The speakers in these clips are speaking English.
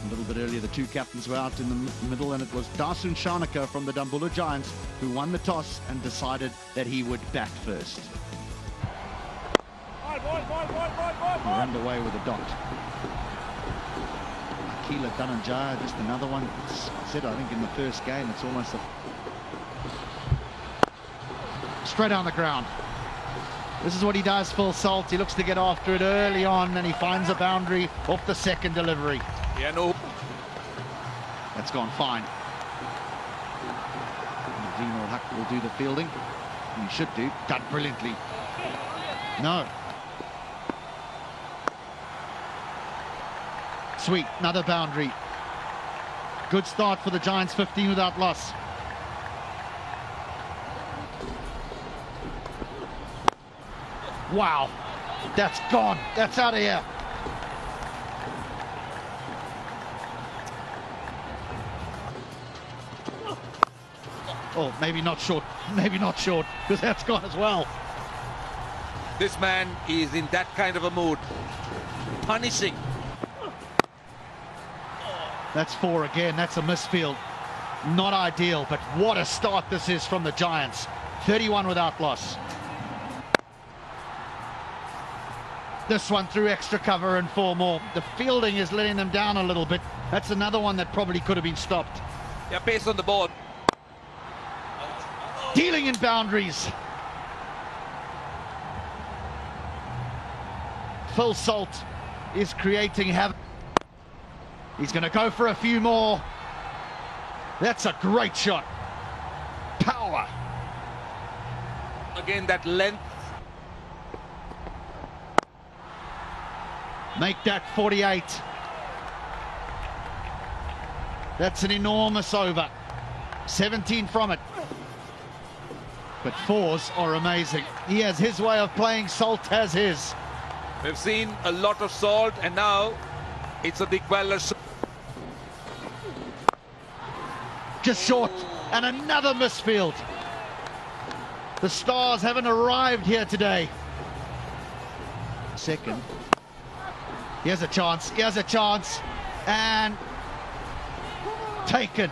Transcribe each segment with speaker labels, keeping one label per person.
Speaker 1: A little bit earlier, the two captains were out in the middle, and it was Dasun Shanaka from the Dambulla Giants who won the toss and decided that he would bat first. He ran away with a dot. Akila Dhananjaya, just another one. Said, I think, in the first game, it's almost a... Straight on the ground. This is what he does, full salt. He looks to get after it early on, and he finds a boundary off the second delivery.
Speaker 2: Yeah, no.
Speaker 1: That's gone fine. Zeno Huck will do the fielding. He should do. Done brilliantly. No. Sweet, another boundary. Good start for the Giants, 15 without loss. Wow, that's gone. That's out of here. Oh, maybe not short. Maybe not short, because that's gone as well.
Speaker 2: This man is in that kind of a mood. Punishing.
Speaker 1: That's 4 again. That's a misfield. Not ideal, but what a start this is from the Giants. 31 without loss. This one through extra cover and 4 more. The fielding is letting them down a little bit. That's another one that probably could have been stopped.
Speaker 2: Yeah, pace on the ball.
Speaker 1: Dealing in boundaries. Phil Salt is creating havoc. He's going to go for a few more. That's a great shot. Power.
Speaker 2: Again, that length.
Speaker 1: Make that 48. That's an enormous over. 17 from it. But 4s are amazing. He has his way of playing. Salt has his.
Speaker 2: We've seen a lot of Salt, and now it's a Dikwella.
Speaker 1: Just short, and another misfield. The Stars haven't arrived here today. Second. Here's a chance, and taken.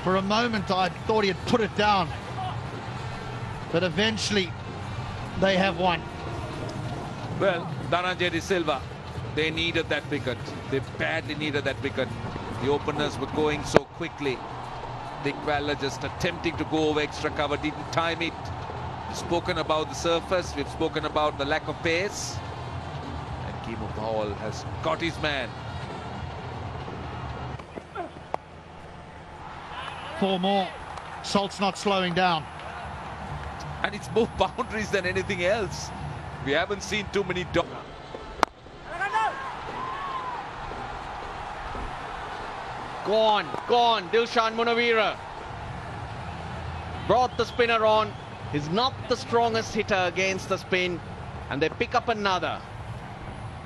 Speaker 1: For a moment I thought he had put it down, but eventually they have won.
Speaker 2: Well, Dhananjaya De Silva, they needed that wicket. They badly needed that wicket. The openers were going so quickly. Dikwella just attempting to go over extra cover, didn't time it. We've spoken about the surface, we've spoken about the lack of pace. And Kimo Powell has got his man.
Speaker 1: 4 more. Salt's not slowing down.
Speaker 2: And it's more boundaries than anything else. We haven't seen too many dots.
Speaker 3: Gone. Dilshan Munawira brought the spinner on. He's not the strongest hitter against the spin, and they pick up another.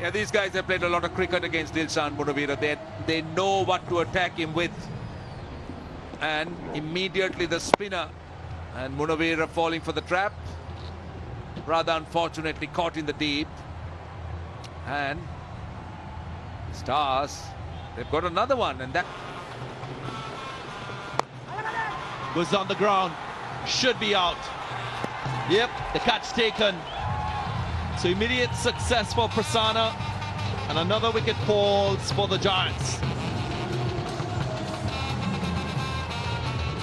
Speaker 2: Yeah, these guys have played a lot of cricket against Dilshan Munawira. They know what to attack him with. And immediately the spinner and Munawira falling for the trap. Rather unfortunately caught in the deep. And Stars, they've got another one, and that
Speaker 4: goes on the ground, should be out. Yep, the catch taken. So immediate success for Prasanna, and another wicket falls for the Giants.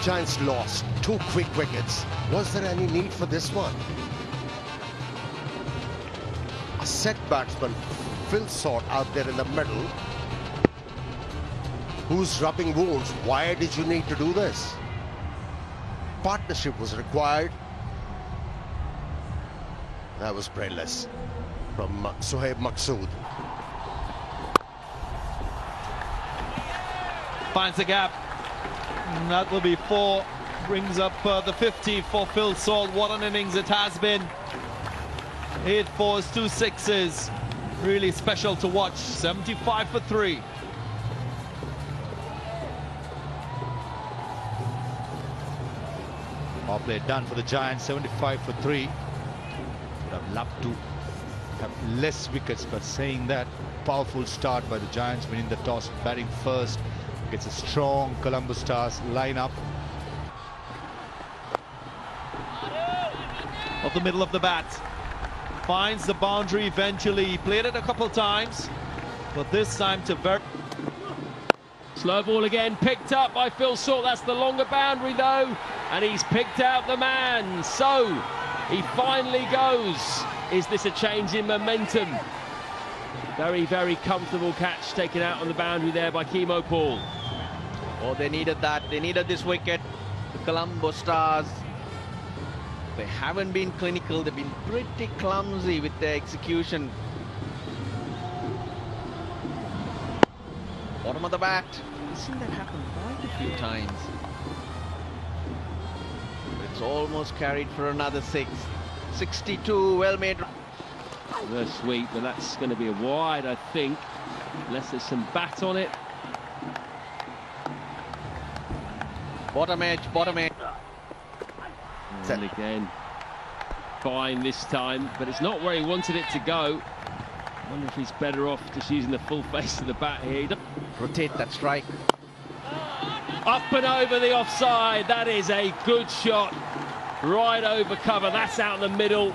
Speaker 5: Giants lost 2 quick wickets. Was there any need for this one? A set batsman, Phil Salt, out there in the middle, who's rubbing wounds. Why did you need to do this? Partnership was required. That was brainless from Sohaib Maqsood.
Speaker 4: Finds the gap. And that will be 4. Brings up the 50 for Phil Salt. What an innings it has been. 8 4s, 2 6s. Really special to watch. 75 for 3.
Speaker 1: Power play done for the Giants, 75 for 3. Would have loved to
Speaker 6: have less wickets, but saying that, powerful start by the Giants, winning the toss, batting first. Gets a strong Colombo Stars lineup.
Speaker 4: Of the middle of the bat. Finds the boundary eventually. He played it a couple times, but this time to very...
Speaker 7: Slow ball again, picked up by Phil Salt. That's the longer boundary though, and he's picked out the man. So he finally goes. Is this a change in momentum? Very, very comfortable catch taken out on the boundary there by Chemo Paul.
Speaker 3: Oh, they needed that. They needed this wicket. The Colombo Stars, they haven't been clinical. They've been pretty clumsy with their execution. Bottom of the bat. I've seen that happen quite a few times. It's almost carried for another 6. 62, well made.
Speaker 7: Reverse sweep, but that's going to be a wide, I think, unless there's some bat on it.
Speaker 3: Bottom edge, bottom edge.
Speaker 7: And again, fine this time, but it's not where he wanted it to go. I wonder if he's better off just using the full face of the bat here.
Speaker 3: Rotate that strike.
Speaker 7: Up and over the offside. That is a good shot. Right over cover. That's out in the middle.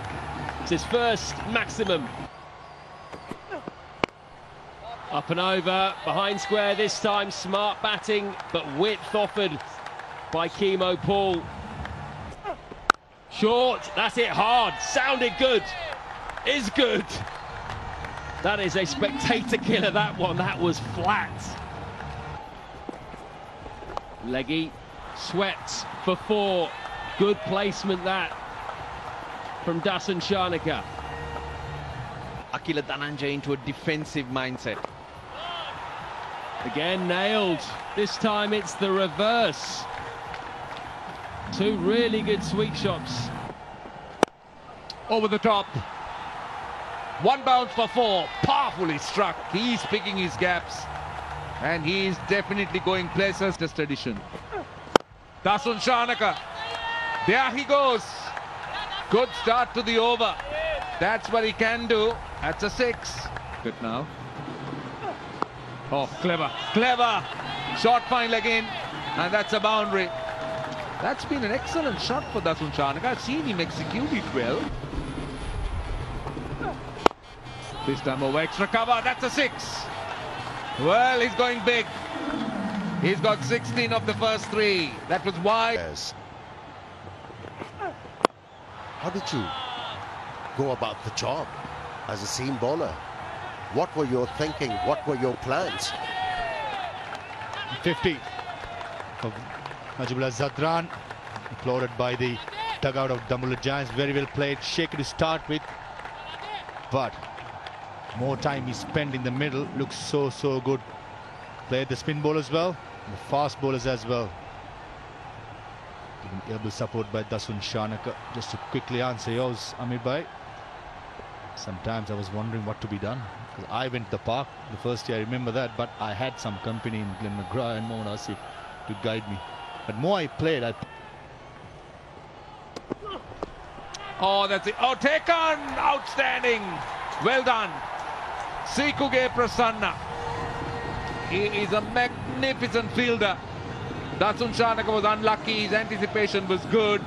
Speaker 7: It's his first maximum. Up and over. Behind square this time. Smart batting, but width offered by Chemo Paul. Short. That's it hard. Sounded good. Is good. That is a spectator killer, that one. That was flat. Leggy swept for 4. Good placement that from Dasun Shanaka.
Speaker 3: Akila Dhananjay into a defensive mindset.
Speaker 7: Again nailed. This time it's the reverse. 2 really good sweep shots.
Speaker 2: Over the top. 1 bounce for 4. Powerfully struck. He's picking his gaps. And he's definitely going places. Just addition. Dasun Shanaka. There he goes. Good start to the over. That's what he can do. That's a 6. Good now. Oh, clever. Clever. Short fine leg in. And that's a boundary. That's been an excellent shot for Dasun Shanaka. I've seen him execute it well. This time over extra cover. That's a 6. Well, he's going big. He's got 16 of the first 3. That was wide.
Speaker 5: Yes. How did you go about the job as a seam bowler? What were your thinking? What were your plans?
Speaker 6: 50 of Najibullah Zadran, applauded by the dugout of Dambulla Giants. Very well played. Shaky to start with, but more time he spent in the middle. Looks so good. Played the spin bowlers well, the fast bowlers as well. Given able support by Dasun Shanaka. Just to quickly answer yours, Amir Bhai. Sometimes I was wondering what to be done, because I went to the park the first year, I remember that, but I had some company in Glenn McGrath and Mohan Asif to guide me. But more I played,
Speaker 2: Oh, that's it. Oh, taken! Outstanding! Well done. Sikuge Prasanna. He is a magnificent fielder. Dasun Shanaka was unlucky. His anticipation was good.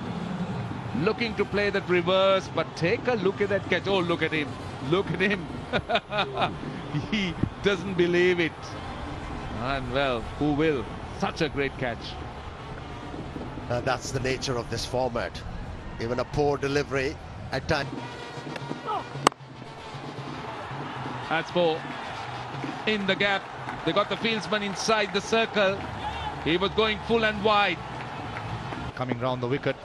Speaker 2: Looking to play that reverse, but take a look at that catch. Oh, look at him. Look at him. He doesn't believe it. And well, who will? Such a great catch.
Speaker 5: That's the nature of this format. Even a poor delivery at times.
Speaker 2: That's 4. In the gap. They got the fieldsman inside the circle. He was going full and wide.
Speaker 6: coming round the wicket.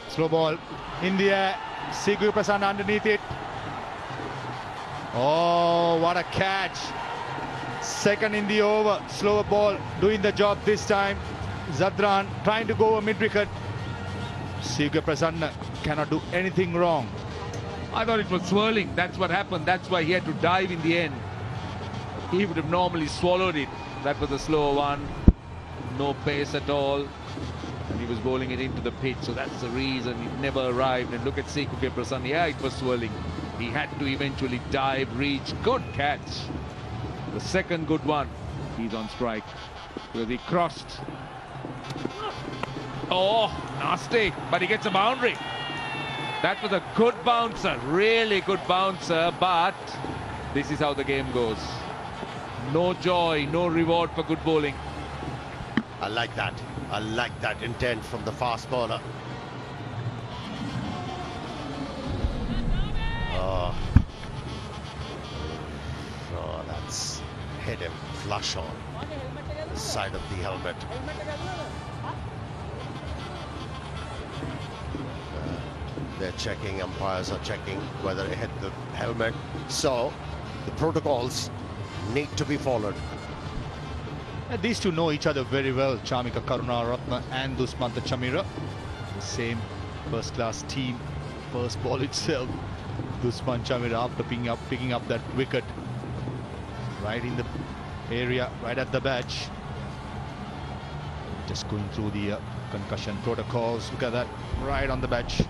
Speaker 6: Slow ball in the air. Sigu Prasanna underneath it. Oh, what a catch. Second in the over. Slower ball doing the job this time. Zadran trying to go a mid-wicket. Sigu Prasanna cannot do anything wrong.
Speaker 2: I thought it was swirling. That's what happened. That's why he had to dive in the end. He would have normally swallowed it. That was a slow one. No pace at all. and he was bowling it into the pitch, so that's the reason it never arrived. And look at Seku Prasanth, yeah, it was swirling. He had to eventually dive, reach. Good catch. The second good one. He's on strike because he crossed. Oh, nasty, but he gets a boundary. That was a good bouncer, really good bouncer, but this is how the game goes. No joy, no reward for good bowling.
Speaker 5: I like that. I like that intent from the fast bowler. Oh, that's hit him flush on the side of the helmet. They're checking, umpires are checking whether it hit the helmet. So the protocols need to be followed.
Speaker 6: And these two know each other very well, Chamika Karunaratne and Dushmantha Chameera. The same first-class team. First ball itself, Dushmantha Chameera, after picking up that wicket right in the area, right at the badge. Just going through the concussion protocols. Look at that, right on the badge.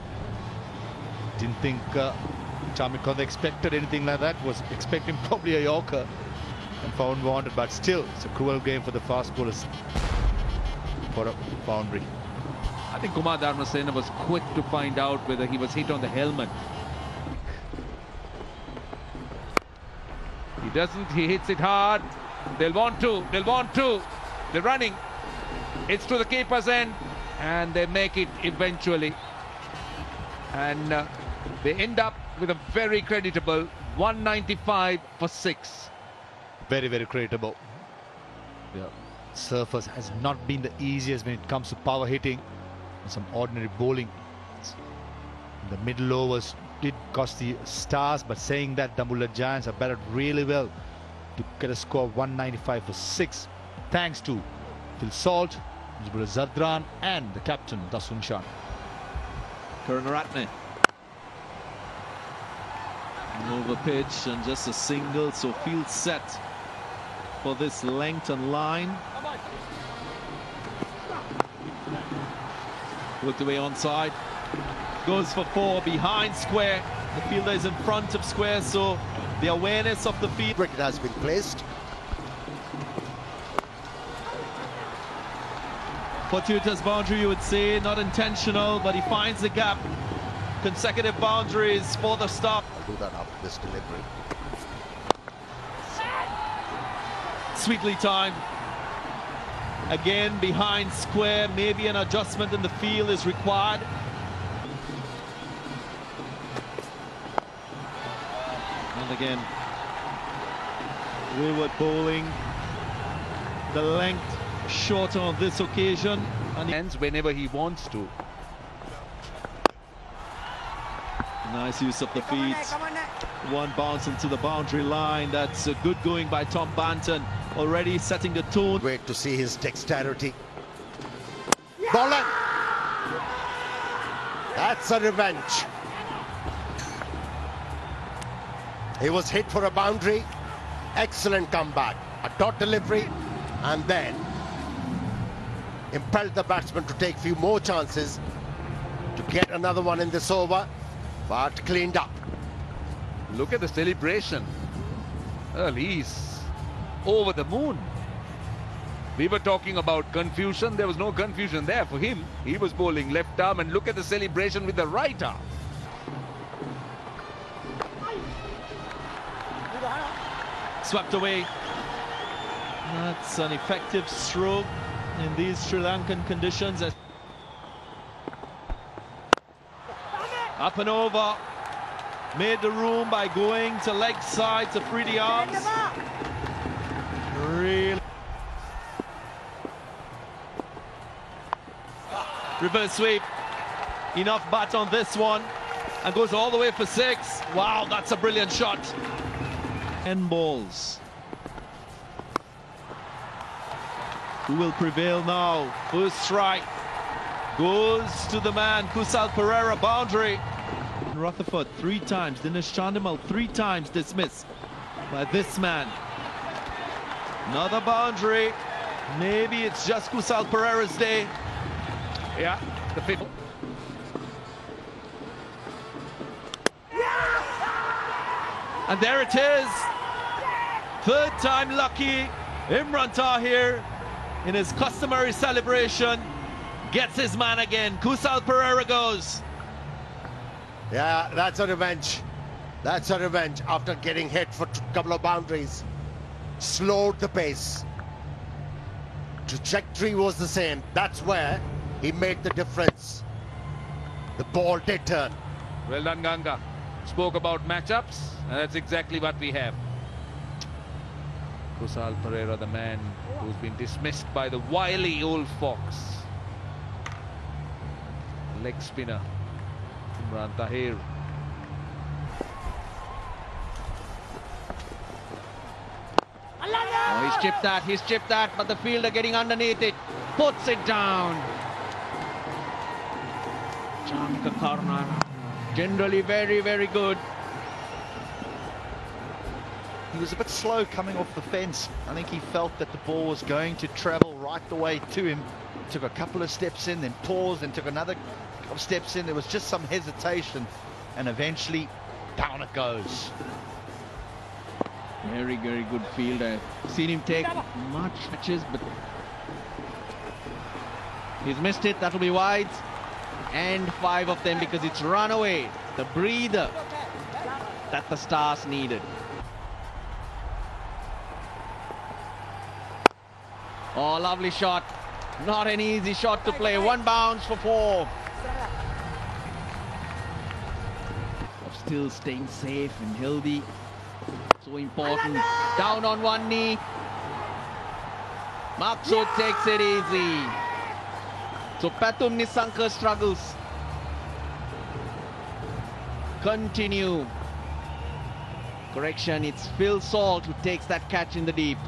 Speaker 6: Didn't think Chamika expected anything like that. Was expecting probably a Yorker and found wanted, but still it's a cruel game for the fast bowlers for a boundary.
Speaker 2: I think Kumar Dharmasena was quick to find out whether he was hit on the helmet. He doesn't, he hits it hard. They're running. It's to the keeper's end and they make it eventually. And they end up with a very creditable 195 for 6.
Speaker 6: Very, very creditable. The surface has not been the easiest when it comes to power hitting and some ordinary bowling. The middle overs did cost the Stars, but saying that, Dambulla Giants have batted really well to get a score of 195 for 6, thanks to Phil Salt, Zadran and the captain Dasun Shan.
Speaker 4: Karunaratne. Over pitch and just a single, so field set for this length and line. Looked away onside. Goes for 4 behind square. The fielder is in front of square, so the awareness of the field.
Speaker 5: Wicket has been placed.
Speaker 4: Fortuitous boundary, you would say, not intentional, but he finds the gap. Consecutive boundaries for the start.
Speaker 5: I'll do that after this delivery.
Speaker 4: Sweetly timed. Again, behind square, maybe an adjustment in the field is required. And again, wayward bowling. The length shorter on this occasion. And he
Speaker 2: ends whenever he wants to.
Speaker 4: nice use of the feet. One bounce into the boundary line. That's a good going by Tom Banton. Already setting the tone.
Speaker 5: Great to see his dexterity. Bowler! That's a revenge. He was hit for a boundary. Excellent comeback. A dot delivery and then impelled the batsman to take a few more chances to get another one in this over, but cleaned up.
Speaker 2: Look at the celebration. Well, he's over the moon. We were talking about confusion. There was no confusion there for him. He was bowling left arm, and look at the celebration with the right arm.
Speaker 4: Swept away. That's an effective stroke in these Sri Lankan conditions. Up and over. Made the room by going to leg side to free the arms. Really. Reverse sweep. Enough bat on this one. And goes all the way for 6. Wow, that's a brilliant shot. 10 balls. Who will prevail now? First strike goes to the man, Kusal Pereira, boundary. Rutherford 3 times, Dinesh Chandimal 3 times dismissed by this man. Another boundary. Maybe it's just Kusal Pereira's day.
Speaker 2: Yeah, the fifth.
Speaker 4: And there it is. Third time lucky. Imran Tahir, in his customary celebration, gets his man again. Kusal Pereira goes.
Speaker 5: Yeah, that's a revenge. That's a revenge after getting hit for a couple of boundaries. Slowed the pace. Trajectory was the same. That's where he made the difference. The ball did turn.
Speaker 2: Well done, Ganga. Spoke about matchups, and that's exactly what we have. Kusal Pereira, the man who's been dismissed by the wily old fox. Leg spinner, Imran Tahir.
Speaker 3: Oh, he's chipped that, but the fielder getting underneath it, puts it down. Chamka corner, generally very, very good.
Speaker 1: He was a bit slow coming off the fence. I think he felt that the ball was going to travel right the way to him. Took a couple of steps in, then paused, then took another couple of steps in. There was just some hesitation, and eventually down it goes.
Speaker 3: Very, very good fielder. Seen him take much catches, but he's missed it. That'll be wide. And 5 of them because it's run away. The breather that the Stars needed. Oh, lovely shot. Not an easy shot to play. 1 bounce for 4. Of still staying safe and healthy. So important. Down on 1 knee. Maksud takes it easy. So Pathum Nissanka struggles. Continue. Correction, it's Phil Salt who takes that catch in the deep.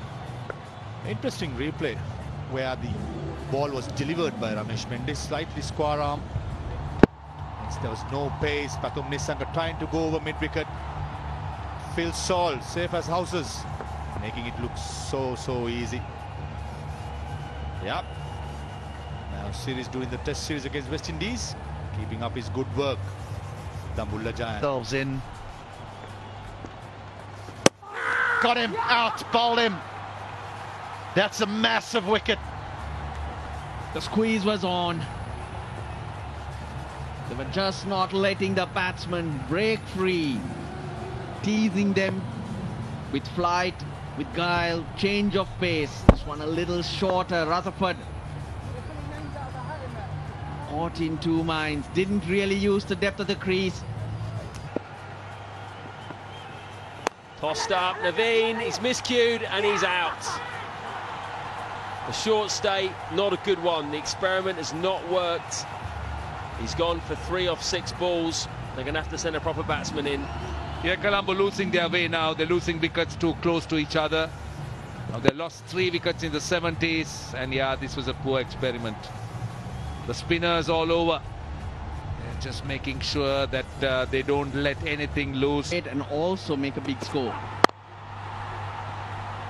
Speaker 6: Interesting replay where the ball was delivered by Ramesh Mendes, slightly square arm. There was no pace. Pathum Nissanka trying to go over mid-wicket. Phil Salt, safe as houses, making it look so easy. Yep. Now series doing the test series against West Indies, keeping up his good work. Dambulla Giant.
Speaker 1: Themselves in. Got him out, bowled him. That's a massive wicket.
Speaker 3: The squeeze was on. They were just not letting the batsman break free. Teasing them with flight, with guile, change of pace. This one a little shorter. Rutherford caught in 2 minds. Didn't really use the depth of the crease.
Speaker 7: Tossed up, Naveen, he's miscued and he's out. The short stay, not a good one. The experiment has not worked. He's gone for 3 off 6 balls. They're going to have to send a proper batsman in.
Speaker 2: Yeah, Colombo losing their way now. They're losing wickets too close to each other. Now they lost 3 wickets in the 70s, and yeah, this was a poor experiment. The spinners all over. They're just making sure that they don't let anything loose.
Speaker 3: And also make a big score.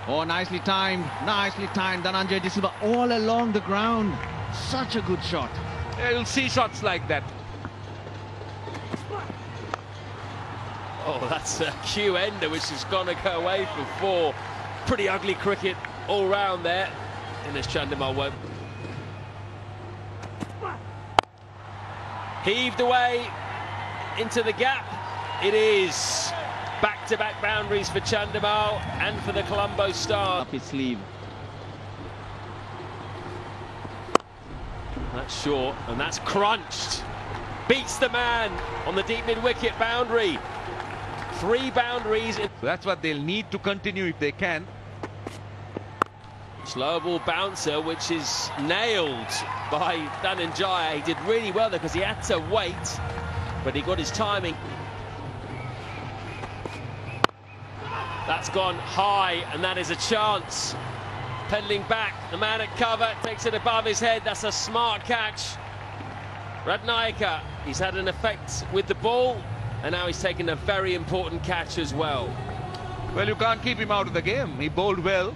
Speaker 3: Oh, nicely timed, Dhananjay De Silva all along the ground. Such a good shot.
Speaker 2: Yeah, you'll see shots like that.
Speaker 7: Oh, that's a Q-ender, which is going to go away for 4. Pretty ugly cricket all round there. And as Chandimal won't. Heaved away into the gap. It is back-to-back boundaries for Chandimal and for the Colombo Stars.
Speaker 3: Up his sleeve.
Speaker 7: That's short, and that's crunched. Beats the man on the deep mid-wicket boundary. 3 boundaries.
Speaker 2: So that's what they'll need to continue if they can.
Speaker 7: Slow ball bouncer, which is nailed by Dhananjaya. He did really well there because he had to wait, but he got his timing. That's gone high, and that is a chance. Pedaling back, the man at cover takes it above his head. That's a smart catch. Radnaika, he's had an effect with the ball, and now he's taken a very important catch as well.
Speaker 2: Well, you can't keep him out of the game. He bowled well.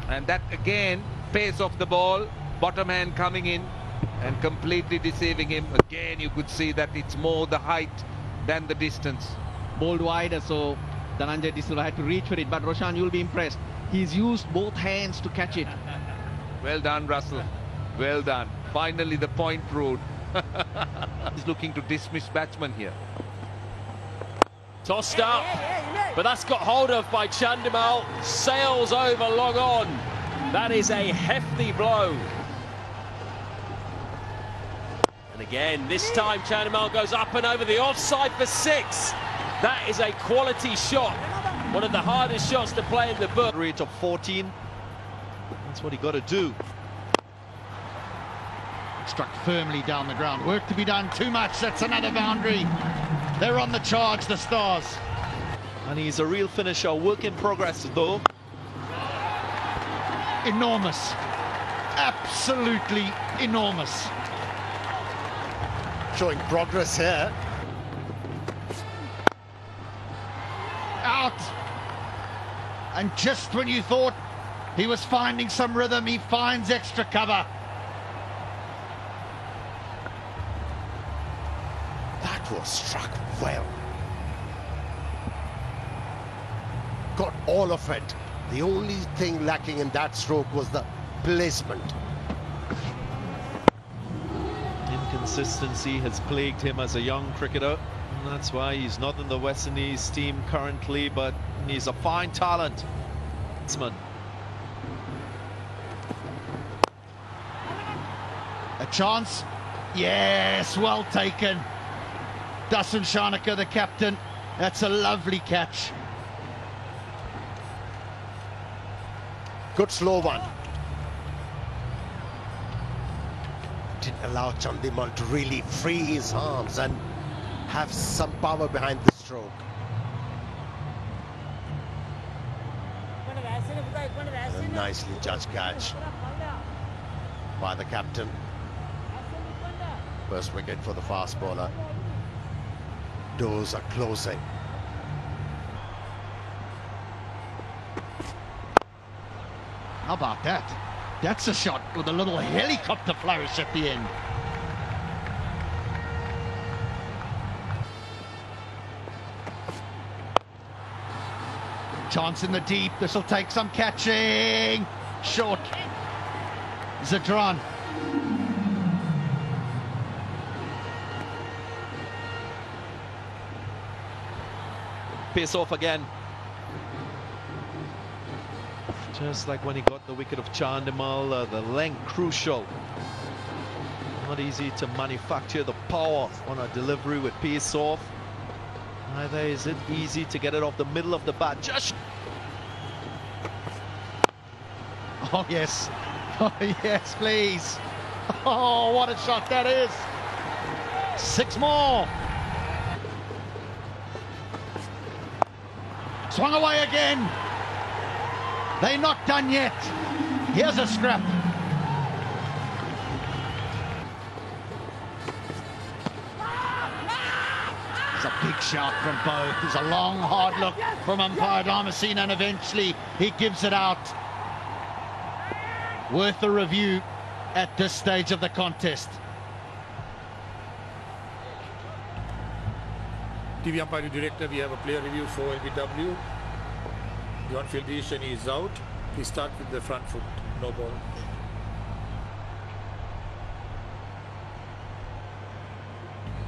Speaker 2: And that again, pace of the ball, bottom hand coming in. and completely deceiving him. Again, you could see that it's more the height than the distance.
Speaker 3: Bowled wider, so Dhananjay De Silva had to reach for it. But Roshan, you'll be impressed. He's used both hands to catch it.
Speaker 2: Well done, Russell. Well done. Finally, the point proved. He's looking to dismiss batsman here.
Speaker 7: Tossed up, but that's got hold of by Chandimal. Sails over long on. That is a hefty blow. And again, this time Chandimal goes up and over the offside for 6. That is a quality shot. One of the hardest shots to play in the book.
Speaker 4: Rate of 14. That's what he got to do.
Speaker 1: Struck firmly down the ground. Work to be done. Too much. That's another boundary. They're on the charge, the Stars.
Speaker 4: And he's a real finisher. Work in progress, though.
Speaker 1: Enormous. Absolutely enormous.
Speaker 5: Showing progress here.
Speaker 1: Out. And just when you thought he was finding some rhythm, he finds extra cover.
Speaker 5: That was struck well. Got all of it. The only thing lacking in that stroke was the placement.
Speaker 4: Inconsistency has plagued him as a young cricketer. And that's why he's not in the West Indies team currently, but he's a fine talent.
Speaker 1: A chance. Yes, well taken. Dasun Shanaka, the captain. That's a lovely catch.
Speaker 5: Good slow one. Didn't allow Chandimal to really free his arms and have some power behind the stroke. And a nicely judged catch by the captain. First wicket for the fast bowler. Doors are closing.
Speaker 1: How about that? That's a shot with a little helicopter flourish at the end. Chance in the deep. This will take some catching. Short. Zadran.
Speaker 4: Pace off again. Just like when he got the wicket of Chandimal, the length crucial. Not easy to manufacture the power on a delivery with pace off. Neither is it easy to get it off the middle of the bat. Just
Speaker 1: Oh, yes. Oh, yes, please. Oh, what a shot that is. 6 more. Swung away again. They're not done yet. Here's a scrap. It's a big shout from both. There's a long, hard look from umpire Dharmasena, and eventually he gives it out. Worth a review at this stage of the contest.
Speaker 8: TV umpire director, we have a player review for LBW. The on-field decision is out. We start with the front foot, no ball.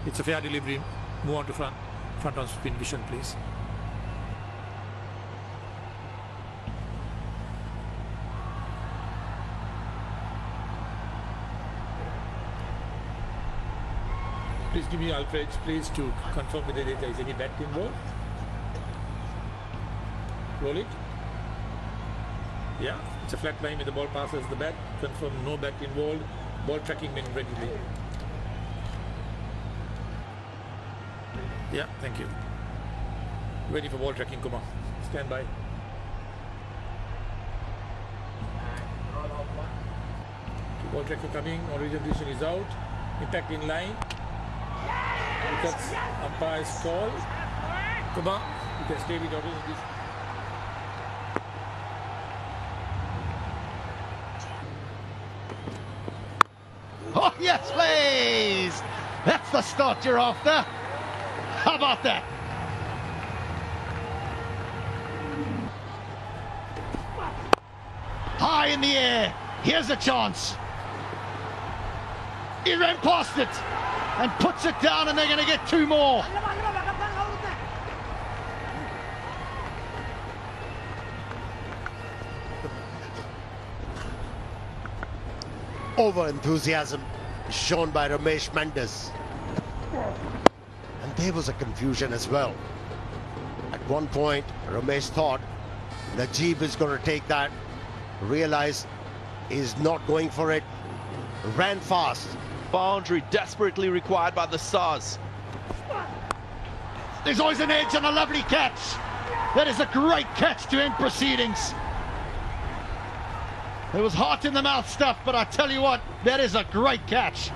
Speaker 8: It's a fair delivery. Move on to front on spin vision, please. Please give me Alfred, please, to confirm whether there is any bat involved. Roll it. Yeah, it's a flat line with the ball passes the bat. Confirm no bat involved. Ball tracking men readily. Yeah, thank you. Ready for ball tracking, Kumar. Stand by. Ball tracking coming. Origin position is out. Impact in line. Wickets, umpire's call. Kumar, you can stay with origin position.
Speaker 1: Oh, Yes, please. That's the start you're after. How about that? High in the air. Here's a chance. He ran past it and puts it down, and they're going to get two more.
Speaker 5: Over enthusiasm shown by Ramesh Mendes. And there was a confusion as well. At one point, Ramesh thought Najib is going to take that, realized he's not going for it, ran fast.
Speaker 4: Boundary desperately required by the Stars.
Speaker 1: There's always an edge and a lovely catch. That is a great catch to end proceedings. There was heart in the mouth stuff, but I tell you what, that is a great catch.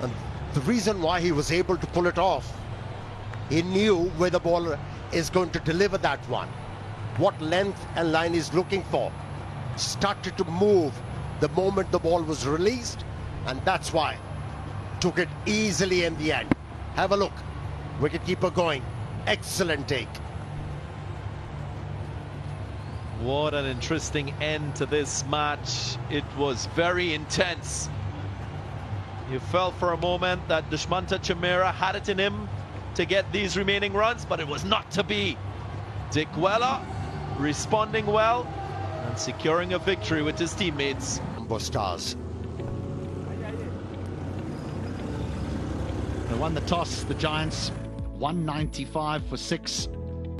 Speaker 5: And the reason why he was able to pull it off, he knew where the ball is going to deliver that one, what length and line he's looking for. Started to move the moment the ball was released, and that's why took it easily in the end. Have a look, wicketkeeper going, excellent take.
Speaker 4: What an interesting end to this match. It was very intense. You felt for a moment that Dushmanta Chameera had it in him to get these remaining runs, but it was not to be. Dick Weller responding well and securing a victory with his teammates.
Speaker 5: Stars.
Speaker 1: They won the toss, the Giants. 195 for 6.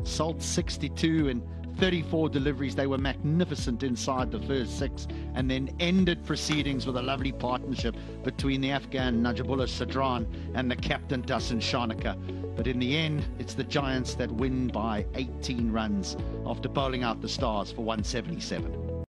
Speaker 1: Salt 62 and 34 deliveries. They were magnificent inside the first 6, and then ended proceedings with a lovely partnership between the Afghan Najibullah Sadran and the captain Dasan Shanaka. But in the end, it's the Giants that win by 18 runs after bowling out the Stars for 177.